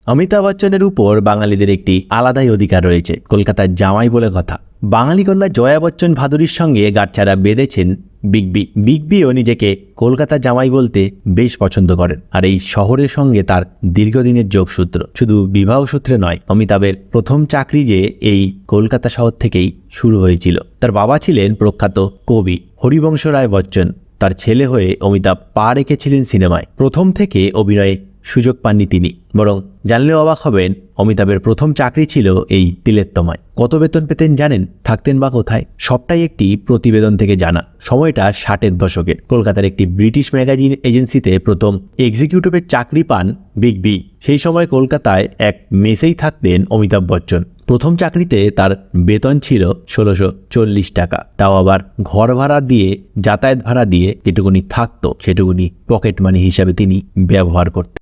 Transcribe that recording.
অমিতাভ বচ্চনের উপর বাঙালিদের একটি আলাদাই অধিকার রয়েছে। কলকাতার জামাই বলে কথা। বাঙালি কন্যা জয়া বচ্চন ভাদুরীর সঙ্গে গাঁটছড়া বেঁধেছেন বিগ বি। বিগ বিও নিজেকে কলকাতা জামাই বলতে বেশ পছন্দ করেন। আর এই শহরের সঙ্গে তার দীর্ঘদিনের যোগসূত্র। শুধু বিবাহ সূত্রে নয়, অমিতাভের প্রথম চাকরি যে এই কলকাতা শহর থেকেই শুরু হয়েছিল। তার বাবা ছিলেন প্রখ্যাত কবি হরিবংশ রায় বচ্চন। তার ছেলে হয়ে অমিতাভ পা রেখেছিলেন সিনেমায়। প্রথম থেকে অভিনয়ে সুযোগ পাননি তিনি, বরং জানলেও অবাক হবেন অমিতাভের প্রথম চাকরি ছিল এই তিলোত্তমায়। কত বেতন পেতেন জানেন? থাকতেন বা কোথায়? সবটাই একটি প্রতিবেদন থেকে জানা। সময়টা 60-এর দশকের। কলকাতার একটি ব্রিটিশ ম্যাগাজিন এজেন্সিতে প্রথম এক্সিকিউটিভের চাকরি পান বিগ বি। সেই সময় কলকাতায় এক মেসেই থাকতেন অমিতাভ বচ্চন। প্রথম চাকরিতে তার বেতন ছিল 1640 টাকা। তাও আবার ঘর ভাড়া দিয়ে, যাতায়াত ভাড়া দিয়ে যেটুকুনি থাকতো সেটুকুনি পকেট মানি হিসাবে তিনি ব্যবহার করতেন।